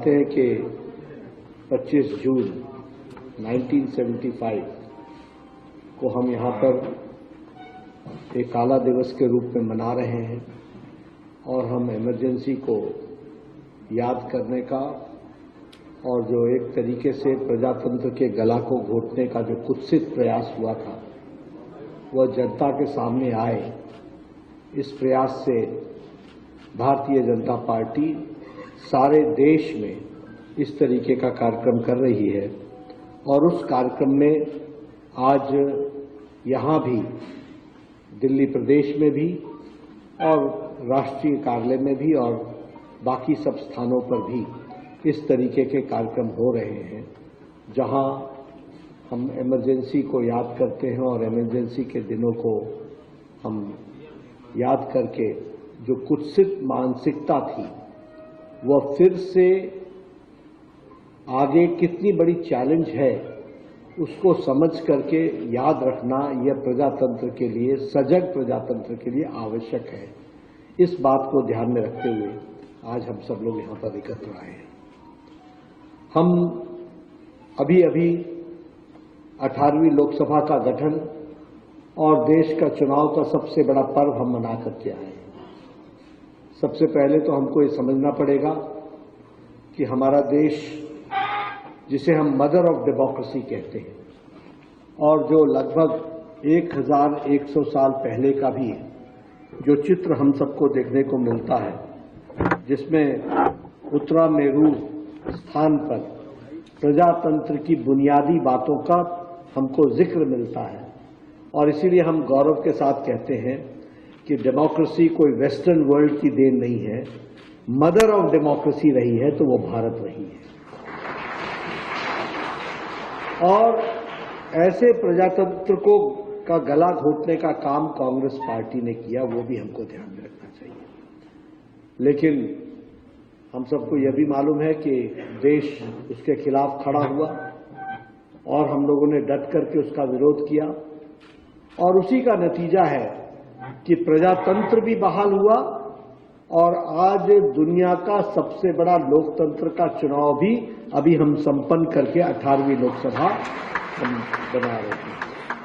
जानते हैं कि 25 जून 1975 को हम यहाँ पर एक काला दिवस के रूप में मना रहे हैं और हम इमरजेंसी को याद करने का और जो एक तरीके से प्रजातंत्र के गला को घोटने का जो कुत्सित प्रयास हुआ था वह जनता के सामने आए। इस प्रयास से भारतीय जनता पार्टी सारे देश में इस तरीके का कार्यक्रम कर रही है और उस कार्यक्रम में आज यहाँ भी दिल्ली प्रदेश में भी और राष्ट्रीय कार्यालय में भी और बाकी सब स्थानों पर भी इस तरीके के कार्यक्रम हो रहे हैं जहाँ हम इमरजेंसी को याद करते हैं और इमरजेंसी के दिनों को हम याद करके जो कुत्सित मानसिकता थी वह फिर से आगे कितनी बड़ी चैलेंज है उसको समझ करके याद रखना यह प्रजातंत्र के लिए, सजग प्रजातंत्र के लिए आवश्यक है। इस बात को ध्यान में रखते हुए आज हम सब लोग यहाँ पर एकत्र आए हैं। हम अभी 18वीं लोकसभा का गठन और देश का चुनाव का सबसे बड़ा पर्व हम मना करके आए हैं। सबसे पहले तो हमको ये समझना पड़ेगा कि हमारा देश, जिसे हम मदर ऑफ डेमोक्रेसी कहते हैं और जो लगभग 1100 साल पहले का भी जो चित्र हम सबको देखने को मिलता है, जिसमें उत्तरा मेरू स्थान पर प्रजातंत्र की बुनियादी बातों का हमको जिक्र मिलता है और इसीलिए हम गौरव के साथ कहते हैं कि डेमोक्रेसी कोई वेस्टर्न वर्ल्ड की देन नहीं है, मदर ऑफ डेमोक्रेसी रही है तो वो भारत रही है। और ऐसे प्रजातंत्र को का गला घोटने का काम कांग्रेस पार्टी ने किया, वो भी हमको ध्यान में रखना चाहिए। लेकिन हम सबको यह भी मालूम है कि देश उसके खिलाफ खड़ा हुआ और हम लोगों ने डट करके उसका विरोध किया और उसी का नतीजा है कि प्रजातंत्र भी बहाल हुआ और आज दुनिया का सबसे बड़ा लोकतंत्र का चुनाव भी अभी हम संपन्न करके 18वीं लोकसभा हम बना रहे हैं।